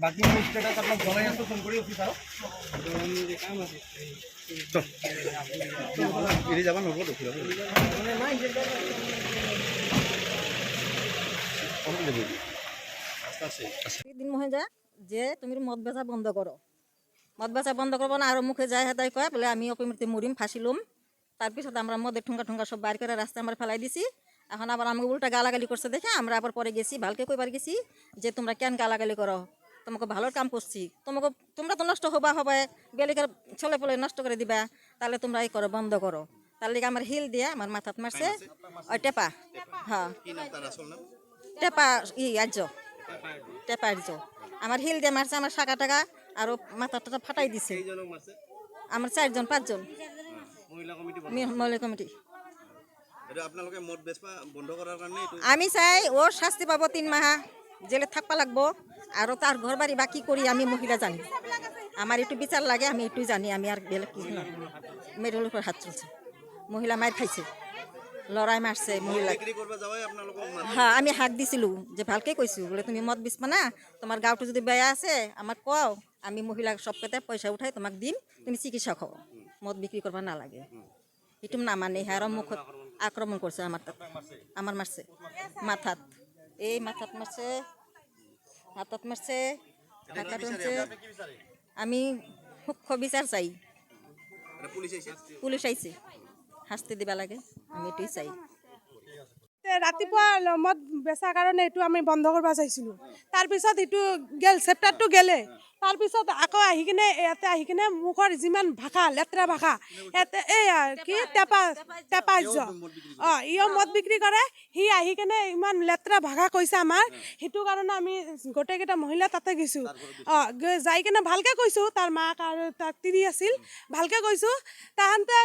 বাকি স্টেটাস আপনার জনাই আছে ফোন করি অফিস আরো এড়িয়ে যাবা নব দেখি দিন মহে যা যে তুমি মদ বেচা বন্ধ করো, মদ বেচা বন্ধ করবো না, আরো মুখে যায় হেতাই কয় বলে আমি অকমিতে মরিম ফাঁসিলুম। তারপিছত আমরা মদের ঠুঙ্গা ঠুঙ্গা সব বাইর করে রাস্তায় আমরা ফেলাই দিছি। এখন আবার আমাকে উল্টা গালাগালি করছে দেখে আমরা আবার পরে গেছি, ভালকে কইবার গেছি যে তোমরা কেন গালাগালি করো, তোমাকে ভালো কাম করছি, তোমরা তো নষ্ট হবা হবে, বেলিকার ছলে পলে নষ্ট করে দিবা, তাহলে তোমরা এই করো বন্ধ করো। তার লিগে আমার হিল দিয়ে আমার মাথাত মারছে ওই টেপা, হ্যাঁ টেপা আর্য, টেপা আর্য আমার হিল দিয়ে মারছে, আমার শাখা টাকা আরো মাথা টাটা ফাটাই দিছে। আমার 4 জন 5 জন মহিলা কমিটি। আমি চাই ও শাস্তি পাবো, 3 মাহ জেলে থাকবা লাগবো, আরো তার ঘর বাড়ি বাকি করি আমি মহিলা জানি, আমার একটু বিচার লাগে, আমি একটু জানি, আমি আর বেলে কিছু না। মেয়ের উপর হাত চলছে, মহিলা মার খাইছে, লড়াই মারছে মহিলা। হ্যাঁ আমি হাক দিছিলো যে ভালকে কইছো বলে তুমি মদ বিচবা না, তোমার গাঁওটা যদি বেয়া আছে আমার কও, আমি মহিলা সব পেতে পয়সা উঠাই তোমাক দিম, তুমি চিকিৎসা খাও, মদ বিক্রি করবা না লাগে। একটু না মানে হ্যাঁ মুখত আক্রমণ করছে আমার মারছে মাথাত, এই মাথাত মারছে, হাতত মারছে, টাকা টানছে। আমি সূক্ষ্ম বিচার চাই, পুলিশ আইছে শাস্তি দিবা লাগে, আমি এটাই চাই। ৰাতিপুৱা মদ বেচাৰ কাৰণে এইটো আমি বন্ধ কৰিব চাইছিলোঁ, তাৰপিছত এইটো গেল চেপ্টাৰটো গেলে, তাৰপিছত আকৌ আহি কিনে ইয়াতে আহি কিনে মুখৰ যিমান ভাষা লেতেৰা ভাষা ইয়াতে এই কি টেপা ইও মদ বিক্ৰী কৰে, সি আহি কিনে ইমান লেতেৰা ভাষা কৈছে আমাৰ, সেইটো কাৰণে আমি গোটেইকেইটা মহিলা তাতে গৈছোঁ। যাই কিনে ভালকৈ কৈছোঁ, তাৰ মাক আৰু তাৰ তিৰি আছিল, ভালকৈ কৈছোঁ। তাহাঁতে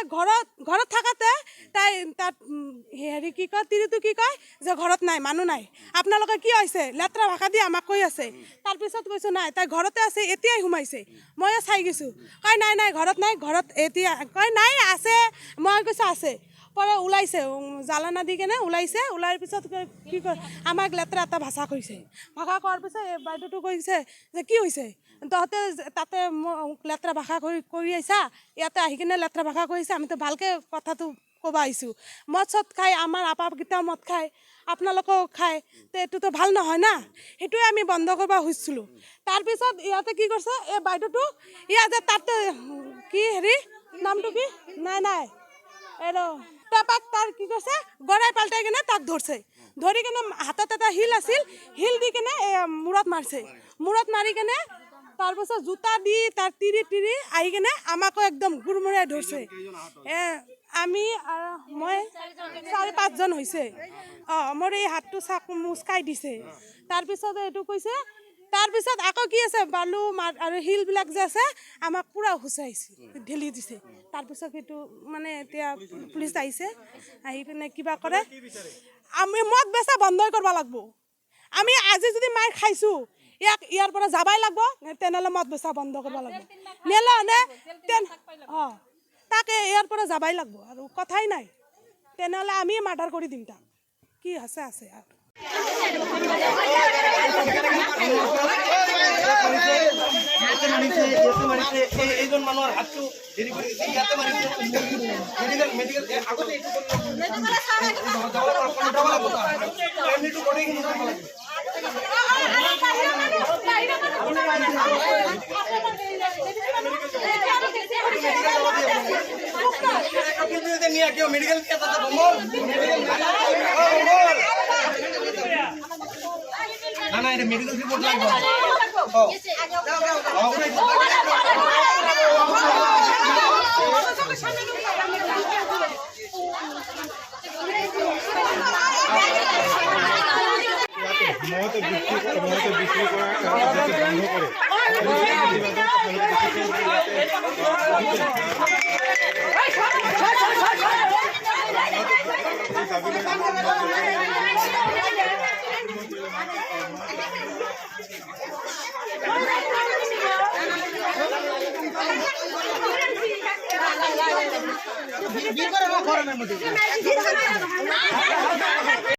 ঘৰত থাকাতে তাই তাত হেৰি কি কয়, তিৰিটো কি কয় যে ঘৰত নাই, মানুহ নাই, আপোনালোকে কি হৈছে লেতেৰা ভাষা দি আমাক কৈ আছে। তাৰপিছত কৈছোঁ নাই তাই ঘৰতে আছে, এতিয়াই সোমাইছে, ময়ো চাই গৈছোঁ, কয় নাই নাই ঘৰত নাই, ঘৰত এতিয়া কয় নাই আছে, মই কৈছোঁ আছে, পৰে ওলাইছে জ্বালানা দি কেনে ওলাইছে, ওলাৰ পিছত কি কয় আমাক লেতেৰা এটা ভাষা কৈছে, ভাষা কোৱাৰ পিছত এই বাইদেউটো কৈছে যে কি হৈছে তহঁতে তাতে লেতেৰা ভাষা কৰি আহিছা, ইয়াতে আহি কিনে লেতেৰা ভাষা কৰিছে, আমিতো ভালকৈ কথাটো ক'ব আহিছোঁ, মদ চদ খাই আমাৰ আপাকেইটাও মদ খায়, আপোনালোকেও খায়, তো এইটোতো ভাল নহয় না, সেইটোৱে আমি বন্ধ কৰিব খুজিছিলোঁ। তাৰপিছত ইয়াতে কি কৰিছে এই বাইদেউটো, ইয়াতে তাতে কি হেৰি নামটো কি নাই এইটো টেপাক তাৰ কি কৈছে গড়াই পাল্টাই কিনে তাক ধৰছে, ধৰি কিনে হাতত এটা শিল আছিল, শিল দি কিনে মূৰত মাৰিছে, মূৰত মাৰি কিনে তাৰপিছত জোতা দি তাৰ তিৰি আহি কিনে আমাকো একদম গুৰমুৰাই ধৰছে। আমি মই 4-5 জন হৈছে, মোৰ এই হাতটো মুচকাই দিছে। তাৰপিছত এইটো কৈছে, তাৰপিছত আকৌ কি আছে বালু আৰু শিলবিলাক যে আছে আমাক পূৰা হুঁচাইছে, ঢেলি দিছে। তাৰপিছত সেইটো মানে এতিয়া পুলিচ আহিছে, আহি পিনে কিবা কৰে, আমি মদ বেচা বন্ধই কৰিব লাগিব। আমি আজি যদি মাৰ খাইছোঁ ইয়াৰ পৰা যাবাই লাগিব, তেনেহ'লে মদ বেচা বন্ধ কৰিব লাগিব, তাকে ইয়াৰ পৰা যাবাই লাগিব, আৰু কথাই নাই, তেনেহ'লে আমি মাৰ্ডাৰ কৰি দিম তাক, কি আছে আৰু এইজন মানুহৰ হাতটো হেৰি কৰি ইয়াতে মাৰিছে, মেডিকেল আগতে মেডিকেল না এটা মেডিকেল ৰিপোৰ্ট লাগবে। বিক্ৰি কৰা বন্ধ কৰে দাবি বীৰ কৰে না ঘৰেৰ মধ্যে